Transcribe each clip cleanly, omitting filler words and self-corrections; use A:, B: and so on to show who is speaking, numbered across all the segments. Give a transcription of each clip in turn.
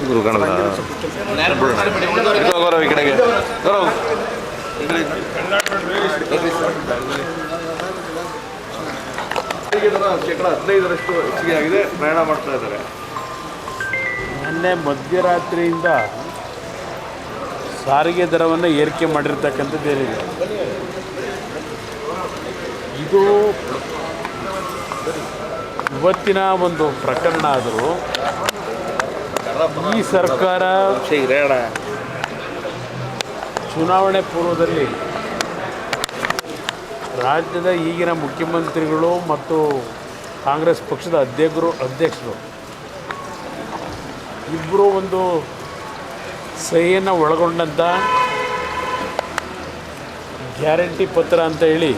A: ಗುರುಗಣದ ಗೌರವ ಈ ಕಡೆಗೆ ಗೌರವ್ ಶೇಕಡ 15ರಷ್ಟು ಹೆಚ್ಚಿಗೆ ಆಗಿದೆ, ಪ್ರಯಾಣ ಮಾಡ್ತಾ ಇದ್ದಾರೆ.
B: ನಿನ್ನೆ ಮಧ್ಯರಾತ್ರಿಯಿಂದ ಸಾರಿಗೆ ದರವನ್ನು ಏರಿಕೆ ಮಾಡಿರ್ತಕ್ಕಂಥದ್ದು ಏನಿದೆ, ಇದು ಇವತ್ತಿನ ಒಂದು ಪ್ರಕರಣ ಆದರೂ ಈ ಸರ್ಕಾರ ಚುನಾವಣೆ ಪೂರ್ವದಲ್ಲಿ ರಾಜ್ಯದ ಈಗಿನ ಮುಖ್ಯಮಂತ್ರಿಗಳು ಮತ್ತು ಕಾಂಗ್ರೆಸ್ ಪಕ್ಷದ ಅಧ್ಯಕ್ಷರು ಇಬ್ಬರು ಒಂದು ಸಹಿಯನ್ನು ಒಳಗೊಂಡಂಥ ಗ್ಯಾರಂಟಿ ಪತ್ರ ಅಂತ ಹೇಳಿ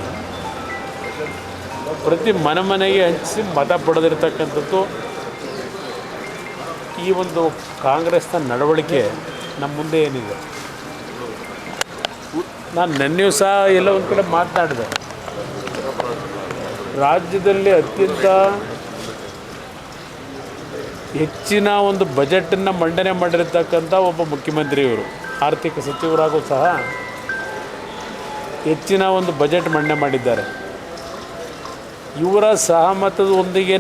B: ಪ್ರತಿ ಮನೆಗೆ ಹಂಚಿಸಿ ಮತ ಪಡೆದಿರ್ತಕ್ಕಂಥದ್ದು ಈ ಒಂದು ಕಾಂಗ್ರೆಸ್ನ ನಡವಳಿಕೆ ನಮ್ಮ ಮುಂದೆ ಏನಿದೆ. ನಾನು ನೆನ್ನೆಯೂ ಸಹ ಎಲ್ಲ ಒಂದು ಕಡೆ ಮಾತನಾಡಿದೆ. ರಾಜ್ಯದಲ್ಲಿ ಅತ್ಯಂತ ಹೆಚ್ಚಿನ ಒಂದು ಬಜೆಟನ್ನು ಮಂಡನೆ ಮಾಡಿರ್ತಕ್ಕಂಥ ಒಬ್ಬ ಮುಖ್ಯಮಂತ್ರಿಯವರು, ಆರ್ಥಿಕ ಸಚಿವರಾಗೂ ಸಹ ಹೆಚ್ಚಿನ ಒಂದು ಬಜೆಟ್ ಮಂಡನೆ ಮಾಡಿದ್ದಾರೆ. ಇವರ ಸಹಮತದೊಂದಿಗೆ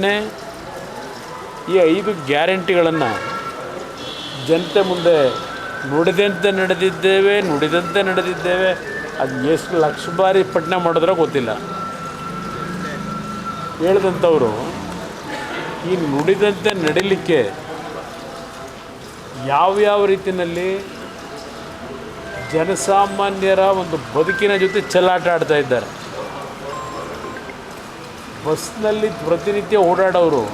B: ಈ 5 ಗ್ಯಾರಂಟಿಗಳನ್ನು ಜನತೆ ಮುಂದೆ ನುಡಿದಂತೆ ನಡೆದಿದ್ದೇವೆ ಅದು ಎಷ್ಟು ಲಕ್ಷ ಬಾರಿ ಪಠಣ ಮಾಡಿದ್ರೋ ಗೊತ್ತಿಲ್ಲ. ಹೇಳಿದಂಥವರು ಈ ನುಡಿದಂತೆ ನಡೀಲಿಕ್ಕೆ ಯಾವ್ಯಾವ ರೀತಿಯಲ್ಲಿ ಜನಸಾಮಾನ್ಯರ ಒಂದು ಬದುಕಿನ ಜೊತೆ ಚೆಲ್ಲಾಟ ಆಡ್ತಾ ಇದ್ದಾರೆ. ಬಸ್ನಲ್ಲಿ ಪ್ರತಿನಿತ್ಯ ಓಡಾಡೋರು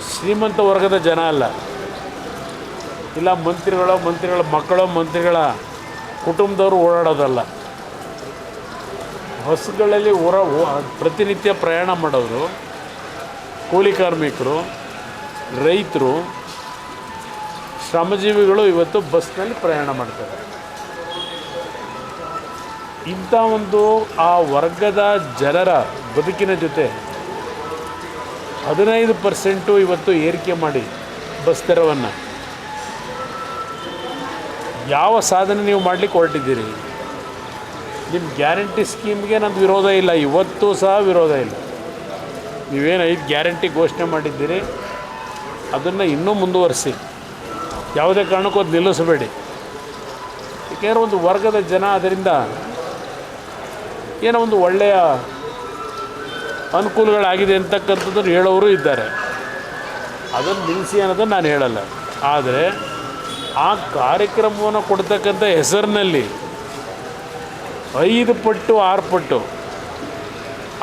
B: ಶ್ರೀಮಂತ ವರ್ಗದ ಜನ ಅಲ್ಲ, ಇಲ್ಲ ಮಂತ್ರಿಗಳ ಮಕ್ಕಳು, ಮಂತ್ರಿಗಳ ಕುಟುಂಬದವರು ಓಡಾಡೋದಲ್ಲ. ಬಸ್ಗಳಲ್ಲಿ ಪ್ರತಿನಿತ್ಯ ಪ್ರಯಾಣ ಮಾಡೋರು, ಕೂಲಿ ಕಾರ್ಮಿಕರು, ರೈತರು, ಶ್ರಮಜೀವಿಗಳು ಇವತ್ತು ಬಸ್ನಲ್ಲಿ ಪ್ರಯಾಣ ಮಾಡ್ತಾರೆ. ಇಂಥ ಒಂದು ಆ ವರ್ಗದ ಜನರ ಬದುಕಿನ ಜೊತೆ 15% ಇವತ್ತು ಏರಿಕೆ ಮಾಡಿ ಬಸ್ ದರವನ್ನು ಯಾವ ಸಾಧನೆ ನೀವು ಮಾಡಲಿಕ್ಕೆ ಹೊರಟಿದ್ದೀರಿ? ನಿಮ್ಮ ಗ್ಯಾರಂಟಿ ಸ್ಕೀಮ್ಗೆ ನಂದು ವಿರೋಧ ಇಲ್ಲ, ಇವತ್ತು ಸಹ ವಿರೋಧ ಇಲ್ಲ. ನೀವೇನು 5 ಗ್ಯಾರಂಟಿ ಘೋಷಣೆ ಮಾಡಿದ್ದೀರಿ ಅದನ್ನು ಇನ್ನೂ ಮುಂದುವರಿಸಿ, ಯಾವುದೇ ಕಾರಣಕ್ಕೂ ಅದು ನಿಲ್ಲಿಸಬೇಡಿ. ಏಕೆಂದರೆ ಒಂದು ವರ್ಗದ ಜನ ಅದರಿಂದ ಏನೋ ಒಂದು ಒಳ್ಳೆಯ ಅನುಕೂಲಗಳಾಗಿದೆ ಅಂತಕ್ಕಂಥದ್ದನ್ನು ಹೇಳೋರು ಇದ್ದಾರೆ. ಅದನ್ನು ನಿಲ್ಲಿಸಿ ಅನ್ನೋದನ್ನು ನಾನು ಹೇಳಲ್ಲ. ಆದರೆ ಆ ಕಾರ್ಯಕ್ರಮವನ್ನು ಕೊಡ್ತಕ್ಕಂಥ ಹೆಸರಿನಲ್ಲಿ 5 ಪಟ್ಟು 6 ಪಟ್ಟು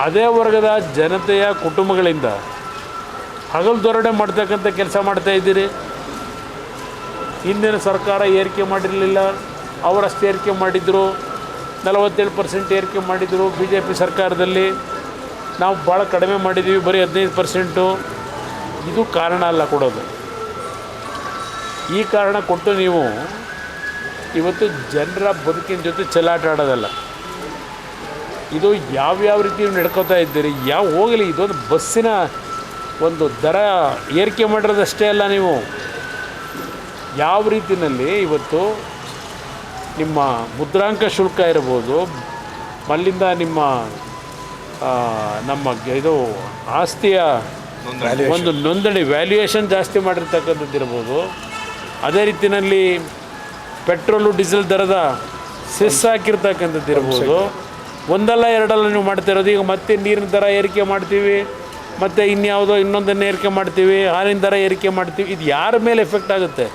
B: ಅದೇ ವರ್ಗದ ಜನತೆಯ ಕುಟುಂಬಗಳಿಂದ ಹಗಲು ದೊರಡೆ ಮಾಡ್ತಕ್ಕಂಥ ಕೆಲಸ ಮಾಡ್ತಾಯಿದ್ದೀರಿ. ಹಿಂದಿನ ಸರ್ಕಾರ ಏರಿಕೆ ಮಾಡಿರಲಿಲ್ಲ, ಅವರಷ್ಟು ಏರಿಕೆ ಮಾಡಿದರು, 47% ಏರಿಕೆ ಮಾಡಿದರು. BJP ಸರ್ಕಾರದಲ್ಲಿ ನಾವು ಭಾಳ ಕಡಿಮೆ ಮಾಡಿದ್ದೀವಿ, ಬರೀ 15%. ಇದು ಕಾರಣ ಅಲ್ಲ ಕೊಡೋದು. ಈ ಕಾರಣ ಕೊಟ್ಟು ನೀವು ಇವತ್ತು ಜನರ ಬದುಕಿನ ಜೊತೆ ಚೆಲ್ಲಾಟ ಆಡೋದಲ್ಲ. ಇದು ಯಾವ್ಯಾವ ರೀತಿ ನೀವು ನಡ್ಕೋತಾ ಇದ್ದೀರಿ, ಹೋಗಲಿ. ಇದೊಂದು ಬಸ್ಸಿನ ಒಂದು ದರ ಏರಿಕೆ ಮಾಡಿರೋದಷ್ಟೇ ಅಲ್ಲ, ನೀವು ಯಾವ ರೀತಿಯಲ್ಲಿ ಇವತ್ತು ನಿಮ್ಮ ಮುದ್ರಾಂಕ ಶುಲ್ಕ ಇರ್ಬೋದು, ಅಲ್ಲಿಂದ ನಮ್ಮ ಇದು ಆಸ್ತಿಯ ಒಂದು ನೋಂದಣಿ ವ್ಯಾಲ್ಯೂಯೇಷನ್ ಜಾಸ್ತಿ ಮಾಡಿರ್ತಕ್ಕಂಥದ್ದು ಇರ್ಬೋದು. ಅದೇ ರೀತಿಯಲ್ಲಿ ಪೆಟ್ರೋಲು ಡೀಸೆಲ್ ದರದ ಸೆಸ್ ಹಾಕಿರ್ತಕ್ಕಂಥದ್ದು ಇರ್ಬೋದು. ಒಂದಲ್ಲ ಎರಡಲ್ಲ ನೀವು ಮಾಡ್ತಿರೋದು. ಈಗ ಮತ್ತೆ ನೀರಿನ ದರ ಏರಿಕೆ ಮಾಡ್ತೀವಿ, ಮತ್ತು ಇನ್ನೊಂದನ್ನು ಏರಿಕೆ ಮಾಡ್ತೀವಿ, ಹಾಲಿನ ದರ ಏರಿಕೆ ಮಾಡ್ತೀವಿ. ಇದು ಯಾರ ಮೇಲೆ ಎಫೆಕ್ಟ್ ಆಗುತ್ತೆ?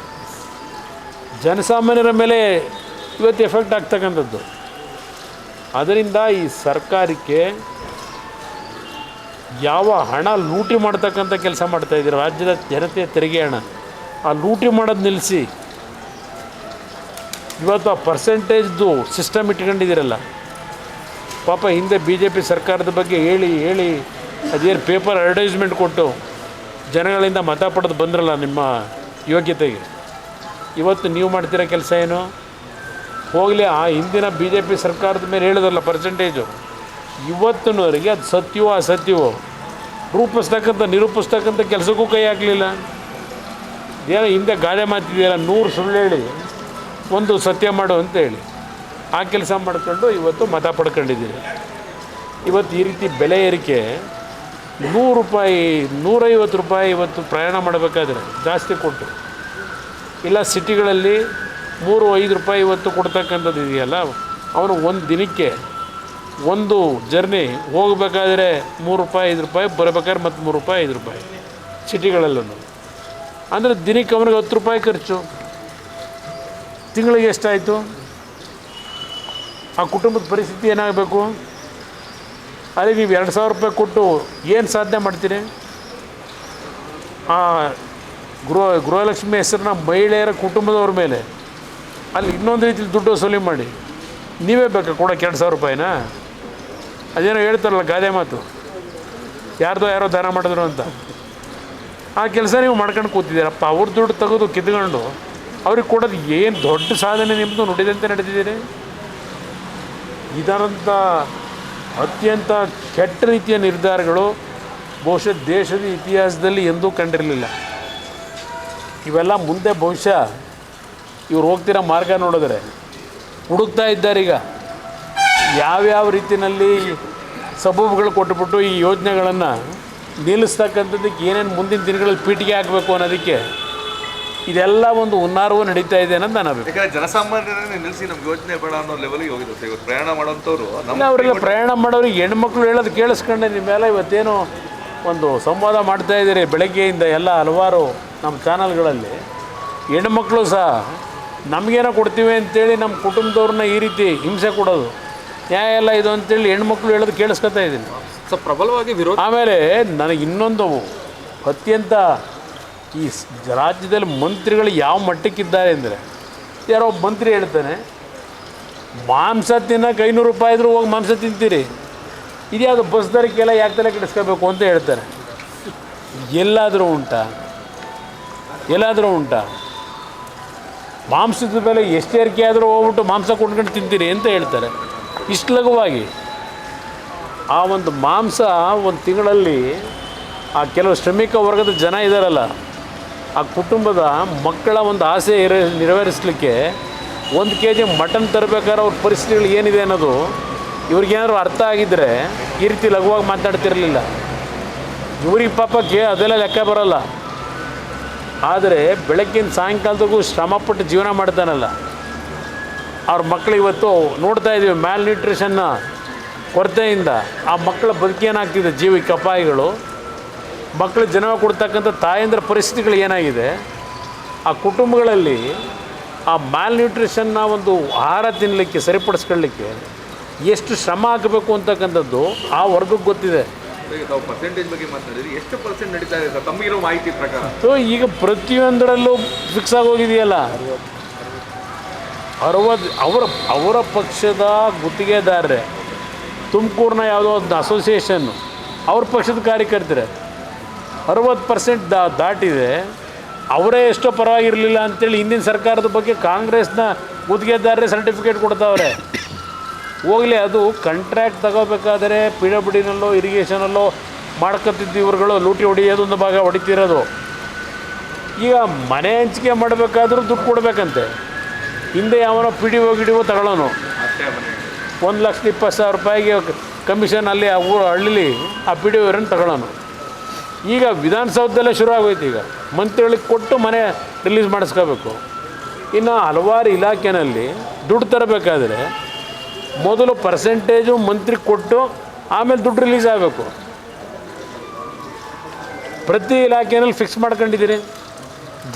B: ಜನಸಾಮಾನ್ಯರ ಮೇಲೆ ಇವತ್ತು ಎಫೆಕ್ಟ್ ಆಗ್ತಕ್ಕಂಥದ್ದು. ಅದರಿಂದ ಈ ಸರ್ಕಾರಕ್ಕೆ ಯಾವ ಹಣ ಲೂಟಿ ಮಾಡ್ತಕ್ಕಂಥ ಕೆಲಸ ಮಾಡ್ತಾಯಿದ್ದೀರಿ, ರಾಜ್ಯದ ಜನತೆಯ ತೆರಿಗೆ ಹಣ, ಆ ಲೂಟಿ ಮಾಡೋದು ನಿಲ್ಲಿಸಿ ಇವತ್ತು ಆ ಪರ್ಸೆಂಟೇಜ್ದು ಸಿಸ್ಟಮ್ ಇಟ್ಕೊಂಡಿದ್ದೀರಲ್ಲ. ಪಾಪ ಹಿಂದೆ BJP ಸರ್ಕಾರದ ಬಗ್ಗೆ ಹೇಳಿ ಅದೇನು ಪೇಪರ್ ಅಡ್ವರ್ಟೈಸ್ಮೆಂಟ್ ಕೊಟ್ಟು ಜನಗಳಿಂದ ಮತ ಪಡೆದು ಬಂದ್ರಲ್ಲ ನಿಮ್ಮ ಯೋಗ್ಯತೆಗೆ. ಇವತ್ತು ನೀವು ಮಾಡ್ತಿರೋ ಕೆಲಸ ಏನು? ಹೋಗಲಿ, ಆ ಹಿಂದಿನ BJP ಸರ್ಕಾರದ ಮೇಲೆ ಹೇಳಿದ್ರಲ್ಲ ಪರ್ಸೆಂಟೇಜು, ಇವತ್ತಿನವರೆಗೆ ಅದು ಸತ್ಯವೋ ಅಸತ್ಯವೋ ರೂಪಿಸ್ತಕ್ಕಂಥ ನಿರೂಪಿಸ್ತಕ್ಕಂಥ ಕೆಲಸಕ್ಕೂ ಕೈ ಹಾಕಲಿಲ್ಲ. ಏನೋ ಹಿಂದೆ ಗಾದೆ ಮಾತಿದೆಯಲ್ಲ, 100 ಸುಳ್ಳು ಹೇಳಿ ಒಂದು ಸತ್ಯ ಮಾಡು ಅಂತ ಹೇಳಿ ಆ ಕೆಲಸ ಮಾಡ್ಕೊಂಡು ಇವತ್ತು ಮತ ಪಡ್ಕೊಂಡಿದ್ದೀರಿ. ಇವತ್ತು ಈ ರೀತಿ ಬೆಲೆ ಏರಿಕೆ 100 ರೂಪಾಯಿ 150 ರೂಪಾಯಿ ಇವತ್ತು ಪ್ರಯಾಣ ಮಾಡಬೇಕಾದ್ರೆ ಜಾಸ್ತಿ ಕೊಟ್ಟು, ಇಲ್ಲ ಸಿಟಿಗಳಲ್ಲಿ 3-5 ರೂಪಾಯಿ ಇವತ್ತು ಕೊಡ್ತಕ್ಕಂಥದ್ದು ಇದೆಯಲ್ಲ, ಅವನು ಒಂದು ದಿನಕ್ಕೆ ಒಂದು ಜರ್ನಿ ಹೋಗಬೇಕಾದ್ರೆ 3 ರೂಪಾಯಿ 5 ರೂಪಾಯಿ, ಬರಬೇಕಾದ್ರೆ ಮತ್ತು 3 ರೂಪಾಯಿ 5 ರೂಪಾಯಿ ಸಿಟಿಗಳಲ್ಲೂ. ಅಂದರೆ ದಿನಕ್ಕೆ ಅವನಿಗೆ 10 ರೂಪಾಯಿ ಖರ್ಚು. ತಿಂಗಳಿಗೆ ಎಷ್ಟಾಯಿತು? ಆ ಕುಟುಂಬದ ಪರಿಸ್ಥಿತಿ ಏನಾಗಬೇಕು? ಅಲ್ಲಿ ನೀವು 2000 ರೂಪಾಯಿ ಕೊಟ್ಟು ಏನು ಸಾಧನೆ ಮಾಡ್ತೀರಿ? ಆ ಗೃಹಲಕ್ಷ್ಮಿ ಹೆಸರನ್ನ ಮಹಿಳೆಯರ ಕುಟುಂಬದವ್ರ ಮೇಲೆ ಅಲ್ಲಿ ಇನ್ನೊಂದು ರೀತಿಲಿ ದುಡ್ಡು ವಸೂಲಿ ಮಾಡಿ ನೀವೇ ಬೇಕಾ ಕೊಡೋಕ್ಕೆ 2000 ರೂಪಾಯಿನಾ? ಅದೇನೋ ಹೇಳ್ತಾರಲ್ಲ ಗಾದೆ ಮಾತು, ಯಾರೋ ದಾನ ಮಾಡಿದ್ರು ಅಂತ. ಆ ಕೆಲಸ ನೀವು ಮಾಡ್ಕೊಂಡು ಕೂತಿದ್ದೀರಪ್ಪ. ಅವ್ರ ದುಡ್ಡು ತೆಗೆದು ಕಿತ್ಕೊಂಡು ಅವ್ರಿಗೆ ಕೊಡೋದು ಏನು ದೊಡ್ಡ ಸಾಧನೆ ನಿಮ್ಮದು ನುಡಿದಂತೆ ನಡೆದಿದ್ದೀರಿ. ಇದರಂಥ ಅತ್ಯಂತ ಕೆಟ್ಟ ರೀತಿಯ ನಿರ್ಧಾರಗಳು ಬಹುಶಃ ದೇಶದ ಇತಿಹಾಸದಲ್ಲಿ ಎಂದೂ ಕಂಡಿರಲಿಲ್ಲ. ಇವೆಲ್ಲ ಮುಂದೆ ಬಹುಶಃ ಇವ್ರು ಹೋಗ್ತಿರೋ ಮಾರ್ಗ ನೋಡಿದ್ರೆ ಹುಡುಕ್ತಾ ಇದ್ದಾರೀಗ ಯಾವ್ಯಾವ ರೀತಿಯಲ್ಲಿ ಸಬೂಬುಗಳು ಕೊಟ್ಟುಬಿಟ್ಟು ಈ ಯೋಜನೆಗಳನ್ನು ನಿಲ್ಲಿಸ್ತಕ್ಕಂಥದ್ದಕ್ಕೆ ಏನೇನು ಮುಂದಿನ ದಿನಗಳಲ್ಲಿ ಪೀಠಿಗೆ ಹಾಕಬೇಕು ಅನ್ನೋದಕ್ಕೆ ಇದೆಲ್ಲ ಒಂದು ಹುನ್ನಾರವು ನಡೀತಾ ಇದೆ ಅನ್ನೋದು ನಾನು ಅಭಿಪ್ರಾಯ.
A: ಯಾಕಂದರೆ ಜನಸಾಮಾನ್ಯರನ್ನೇ ನಿಲ್ಲಿಸಿ ನಮ್ಗೆ ಯೋಚನೆ ಬೇಡ ಅನ್ನೋ ಲೆವೆಲ್ಗೆ ಹೋಗಿದೆ ಸರ್. ಇವತ್ತು ಪ್ರಯಾಣ ಮಾಡೋಂಥವ್ರು
B: ಅವರೆಲ್ಲ ಪ್ರಯಾಣ ಮಾಡೋರಿಗೆ ಹೆಣ್ಮಕ್ಳು ಹೇಳೋದು ಕೇಳಿಸ್ಕೊಂಡೆ ನಿಮ್ಮೆಲ್ಲ ಇವತ್ತೇನು ಒಂದು ಸಂವಾದ ಮಾಡ್ತಾಯಿದ್ದೀರಿ ಬೆಳಗ್ಗೆಯಿಂದ ಎಲ್ಲ ಹಲವಾರು ನಮ್ಮ ಚಾನಲ್ಗಳಲ್ಲಿ. ಹೆಣ್ಮಕ್ಳು ಸಹ ನಮಗೇನೋ ಕೊಡ್ತೀವಿ ಅಂತೇಳಿ ನಮ್ಮ ಕುಟುಂಬದವ್ರನ್ನ ಈ ರೀತಿ ಹಿಂಸೆ ಕೊಡೋದು ನ್ಯಾಯ ಎಲ್ಲ ಇದು ಅಂತೇಳಿ ಹೆಣ್ಮಕ್ಳು ಹೇಳೋದು ಕೇಳಿಸ್ಕೊತಾ ಇದ್ದೀನಿ.
C: ಸೊ ಪ್ರಬಲವಾಗಿ ವಿರೋಧ.
B: ಆಮೇಲೆ ನನಗೆ ಇನ್ನೊಂದು ಅತ್ಯಂತ ಈ ರಾಜ್ಯದಲ್ಲಿ ಮಂತ್ರಿಗಳು ಯಾವ ಮಟ್ಟಕ್ಕಿದ್ದಾರೆ ಅಂದರೆ, ಯಾರೋ ಒಬ್ಬ ಮಂತ್ರಿ ಹೇಳ್ತಾನೆ ಮಾಂಸ ತಿನ್ನೋಕೆ 500 ರೂಪಾಯಿ ಇದ್ರೂ ಹೋಗಿ ಮಾಂಸ ತಿಂತೀರಿ, ಇದ್ಯಾವುದು ಬಸ್ ದರಕ್ಕೆಲ್ಲ ಯಾಕೆ ತಲೆ ಕೆಡಿಸ್ಕೋಬೇಕು ಅಂತ ಹೇಳ್ತಾರೆ. ಎಲ್ಲಾದರೂ ಉಂಟಾ ಮಾಂಸದ ಬೆಲೆ ಎಷ್ಟು ಏರಿಕೆ ಆದರೂ ಹೋಗ್ಬಿಟ್ಟು ಮಾಂಸ ಕೊಂಡ್ಕೊಂಡು ತಿಂತೀರಿ ಅಂತ ಹೇಳ್ತಾರೆ ಇಷ್ಟು ಲಘುವಾಗಿ. ಆ ಒಂದು ಮಾಂಸ ಒಂದು ತಿಂಗಳಲ್ಲಿ ಆ ಕೆಲವು ಶ್ರಮಿಕ ವರ್ಗದ ಜನ ಇದ್ದಾರಲ್ಲ, ಆ ಕುಟುಂಬದ ಮಕ್ಕಳ ಒಂದು ಆಸೆ ನೆರವೇರಿಸಲಿಕ್ಕೆ 1 kg ಮಟನ್ ತರಬೇಕಾದ್ರೆ ಅವ್ರ ಪರಿಸ್ಥಿತಿಗಳು ಏನಿದೆ ಅನ್ನೋದು ಇವ್ರಿಗೇನಾದ್ರು ಅರ್ಥ ಆಗಿದ್ದರೆ ಈ ರೀತಿ ಲಘುವಾಗಿ ಮಾತನಾಡ್ತಿರಲಿಲ್ಲ. ಇವ್ರಿಗೆ ಪಾಪ ಅದೆಲ್ಲ ಲೆಕ್ಕ ಬರೋಲ್ಲ. ಆದರೆ ಬೆಳಗ್ಗಿನ ಸಾಯಂಕಾಲದವರೆಗೂ ಶ್ರಮಪಟ್ಟು ಜೀವನ ಮಾಡ್ತಾನಲ್ಲ ಅವ್ರ ಮಕ್ಕಳು ಇವತ್ತು ನೋಡ್ತಾ ಇದ್ದೀವಿ ಮ್ಯಾಲ್ ನ್ಯೂಟ್ರಿಷನ್ನ ಕೊರತೆಯಿಂದ ಆ ಮಕ್ಕಳ ಬದುಕೇನಾಗ್ತಿದೆ, ಜೀವಕ್ಕೆ ಅಪಾಯಗಳು. ಮಕ್ಕಳು ಜನ್ಮ ಕೊಡ್ತಕ್ಕಂಥ ತಾಯಂದ್ರ ಪರಿಸ್ಥಿತಿಗಳು ಏನಾಗಿದೆ, ಆ ಕುಟುಂಬಗಳಲ್ಲಿ ಆ ಮ್ಯಾಲ್ ನ್ಯೂಟ್ರಿಷನ್ನ ಒಂದು ಆಹಾರ ತಿನ್ನಲಿಕ್ಕೆ ಸರಿಪಡಿಸ್ಕೊಳ್ಳಿಕ್ಕೆ ಎಷ್ಟು ಶ್ರಮ ಹಾಕಬೇಕು ಅಂತಕ್ಕಂಥದ್ದು ಆ ವರ್ಗಕ್ಕೆ ಗೊತ್ತಿದೆ.
A: ನಾವು ಪರ್ಸೆಂಟೇಜ್ ಬಗ್ಗೆ ಮಾತನಾಡಿದ್ರಿ, ಎಷ್ಟು ಪರ್ಸೆಂಟ್ ನಡೀತಾ ಇದೆ ಸರ್ ತಮಗಿರೋ ಮಾಹಿತಿ ಪ್ರಕಾರ?
B: ಸೊ ಈಗ ಪ್ರತಿಯೊಂದರಲ್ಲೂ ಫಿಕ್ಸ್ ಆಗೋಗಿದೆಯಲ್ಲ 60 ಅವರ ಪಕ್ಷದ ಗುತ್ತಿಗೆದಾರರೇ ತುಮಕೂರಿನ ಯಾವುದೋ ಒಂದು ಅಸೋಸಿಯೇಷನ್ನು ಅವ್ರ ಪಕ್ಷದ ಕಾರ್ಯಕರ್ತರೆ 60% ದಾಟಿದೆ. ಅವರೇ ಎಷ್ಟೋ ಪರವಾಗಿರಲಿಲ್ಲ ಅಂತೇಳಿ ಹಿಂದಿನ ಸರ್ಕಾರದ ಬಗ್ಗೆ ಕಾಂಗ್ರೆಸ್ನ ಗುತ್ತಿಗೆದಾರರೇ ಸರ್ಟಿಫಿಕೇಟ್ ಕೊಡ್ತಾವ್ರೆ. ಹೋಗಲಿ, ಅದು ಕಾಂಟ್ರಾಕ್ಟ್ ತಗೋಬೇಕಾದರೆ PWDನಲ್ಲೋ ಇರಿಗೇಷನಲ್ಲೋ ಮಾಡ್ಕೊತಿದ್ದು ಇವ್ರುಗಳು ಲೂಟಿ ಹೊಡಿಯೋದೊಂದು ಭಾಗ ಹೊಡಿತಿರೋದು. ಈಗ ಮನೆ ಹಂಚಿಕೆ ಮಾಡಬೇಕಾದ್ರೂ ದುಡ್ಡು ಕೊಡಬೇಕಂತೆ. ಹಿಂದೆ ಯಾವನೋ PDO ತಗೊಳ್ಳೋನು 1,20,000 ರೂಪಾಯಿಗೆ ಕಮಿಷನ್ ಅಲ್ಲಿ ಆ ಹಳ್ಳಿಲಿ ಆ PDO ಅವರನ್ನು ತಗೊಳ್ಳೋನು. ಈಗ ವಿಧಾನಸೌಧದಲ್ಲೇ ಶುರು ಆಗೋಯ್ತು. ಈಗ ಮಂತ್ರಿಗಳಿಗೆ ಕೊಟ್ಟು ಮನೆ ರಿಲೀಸ್ ಮಾಡಿಸ್ಕೋಬೇಕು. ಇನ್ನು ಹಲವಾರು ಇಲಾಖೆಯಲ್ಲಿ ದುಡ್ಡು ತರಬೇಕಾದ್ರೆ ಮೊದಲು ಪರ್ಸೆಂಟೇಜು ಮಂತ್ರಿಗೆ ಕೊಟ್ಟು ಆಮೇಲೆ ದುಡ್ಡು ರಿಲೀಸ್ ಆಗಬೇಕು. ಪ್ರತಿ ಇಲಾಖೆಯಲ್ಲಿ ಫಿಕ್ಸ್ ಮಾಡ್ಕೊಂಡಿದ್ದೀರಿ.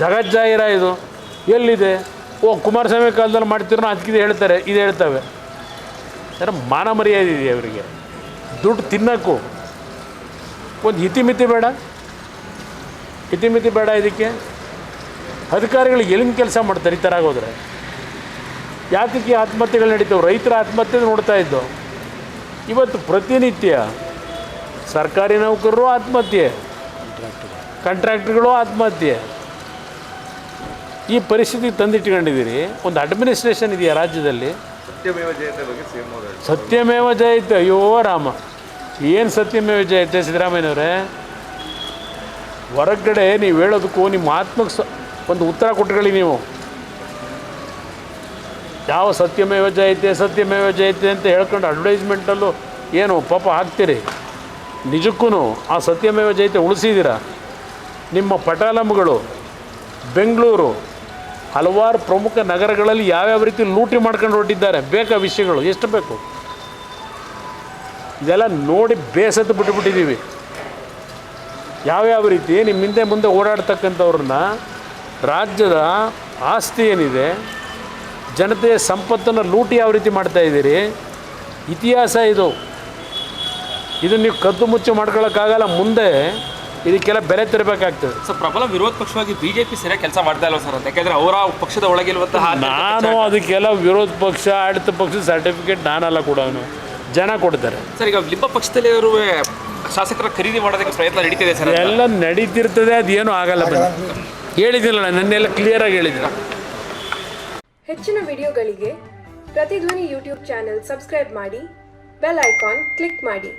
B: ಜಗಜ್ಜಾಹಿರ ಇದು ಎಲ್ಲಿದೆ? ಕುಮಾರಸ್ವಾಮಿ ಕಾಲದಲ್ಲಿ ಮಾಡ್ತಿರೋ ಅದಕ್ಕಿದೆ ಹೇಳ್ತಾರೆ, ಇದು ಹೇಳ್ತವೆ. ಯಾರು ಮಾನ ಮರ್ಯಾದೆ ಇದೆಯಾ ಅವರಿಗೆ? ದುಡ್ಡು ತಿನ್ನೋಕ್ಕೂ ಒಂದು ಇತಿಮಿತಿ ಬೇಡ ಇದಕ್ಕೆ. ಅಧಿಕಾರಿಗಳು ಎಲ್ಲಿನ ಕೆಲಸ ಮಾಡ್ತಾರೆ ಈ ಥರ ಆಗೋದ್ರೆ? ಯಾತಕ್ಕೆ ಆತ್ಮಹತ್ಯೆಗಳು ನಡೀತಾವೆ? ರೈತರ ಆತ್ಮಹತ್ಯೆ ನೋಡ್ತಾ ಇದ್ದು. ಇವತ್ತು ಪ್ರತಿನಿತ್ಯ ಸರ್ಕಾರಿ ನೌಕರರು ಆತ್ಮಹತ್ಯೆ, ಕಾಂಟ್ರಾಕ್ಟ್ರುಗಳು ಆತ್ಮಹತ್ಯೆ. ಈ ಪರಿಸ್ಥಿತಿ ತಂದಿಟ್ಕೊಂಡಿದ್ದೀರಿ. ಒಂದು ಅಡ್ಮಿನಿಸ್ಟ್ರೇಷನ್ ಇದೆಯಾ ರಾಜ್ಯದಲ್ಲಿ?
A: ಸತ್ಯಮೇವ ಜಯತೆ ಬಗ್ಗೆ
B: ಸತ್ಯಮೇವ ಜಯತೆ. ಅಯ್ಯೋ ರಾಮ, ಏನು ಸತ್ಯಮೇವ ಜಯತೆ ಸಿದ್ದರಾಮಯ್ಯನವರೇ? ಹೊರಗಡೆ ನೀವು ಹೇಳೋದಕ್ಕೂ ನಿಮ್ಮ ಒಂದು ಉತ್ತರ ಕೊಟ್ಕೊಳ್ಳಿ ನೀವು. ಯಾವ ಸತ್ಯಮೇವ ಜಯತೆ ಅಂತ ಹೇಳ್ಕೊಂಡು ಅಡ್ವರ್ಟೈಸ್ಮೆಂಟಲ್ಲೂ ಏನು ಪಾಪ ಹಾಕ್ತೀರಿ, ನಿಜಕ್ಕೂ ಆ ಸತ್ಯಮೇವ ಜಯತೆ ಉಳಿಸಿದ್ದೀರ. ನಿಮ್ಮ ಪಟಾಲಂಗಳು ಬೆಂಗಳೂರು ಹಲವಾರು ಪ್ರಮುಖ ನಗರಗಳಲ್ಲಿ ಯಾವ್ಯಾವ ರೀತಿ ಲೂಟಿ ಮಾಡ್ಕೊಂಡು ಹೊರಟಿದ್ದಾರೆ. ಬೇಕಾ ವಿಷಯಗಳು ಎಷ್ಟು ಬೇಕು? ಇದೆಲ್ಲ ನೋಡಿ ಬೇಸತ್ತು ಬಿಟ್ಟುಬಿಟ್ಟಿದ್ದೀವಿ. ಯಾವ್ಯಾವ ರೀತಿ ನಿಮ್ಮ ಹಿಂದೆ ಮುಂದೆ ಓಡಾಡ್ತಕ್ಕಂಥವ್ರನ್ನ ರಾಜ್ಯದ ಆಸ್ತಿ ಏನಿದೆ, ಜನತೆಯ ಸಂಪತ್ತನ್ನು ಲೂಟಿ ಯಾವ ರೀತಿ ಮಾಡ್ತಾಯಿದ್ದೀರಿ. ಇತಿಹಾಸ ಇದು. ಇದನ್ನು ನೀವು ಕದ್ದು ಮುಚ್ಚು ಮಾಡ್ಕೊಳ್ಳೋಕ್ಕಾಗಲ್ಲ. ಮುಂದೆ ಇದಕ್ಕೆಲ್ಲ ಬೆಲೆ ತೆರಬೇಕಾಗ್ತದೆ.
C: ಸರ್, ಪ್ರಬಲ ವಿರೋಧ ಪಕ್ಷವಾಗಿ ಬಿಜೆಪಿ ಸರಿಯಾಗಿ ಕೆಲಸ ಮಾಡ್ತಾ ಇಲ್ವ ಸರ್ ಅಂತ? ಯಾಕೆಂದರೆ ಅವರ ಪಕ್ಷದ ಒಳಗಿರುವಂತಹ
B: ನಾನು ಅದಕ್ಕೆಲ್ಲ ವಿರೋಧ ಪಕ್ಷ ಆಡಳಿತ ಪಕ್ಷದ ಸರ್ಟಿಫಿಕೇಟ್ ನಾನಲ್ಲ ಕೊಡೋನು, ಜನ ಕೊಡ್ತಾರೆ.
C: ಸರ್, ಈಗ ನಿಮ್ಮ ಪಕ್ಷದಲ್ಲಿ ಇರುವ ಶಾಸಕರ ಖರೀದಿ ಮಾಡೋದಕ್ಕೆ ಪ್ರಯತ್ನ ನಡೀತಿದೆ ಸರ್?
B: ಎಲ್ಲ ನಡೀತಿರ್ತದೆ, ಅದೇನೂ ಆಗಲ್ಲ. ಹೇಳಿದ್ದಿಲ್ಲ, ನನ್ನೆಲ್ಲ ಕ್ಲಿಯರಾಗಿ ಹೇಳಿದ್ದಿಲ್ಲ.
D: ಹೆಚ್ಚಿನ ವಿಡಿಯೋಗಳಿಗೆ ಪ್ರತಿಧ್ವನಿ ಯೂಟ್ಯೂಬ್ ಚಾನೆಲ್ ಸಬ್ಸ್ಕ್ರೈಬ್ ಮಾಡಿ, ಬೆಲ್ ಐಕಾನ್ ಕ್ಲಿಕ್ ಮಾಡಿ.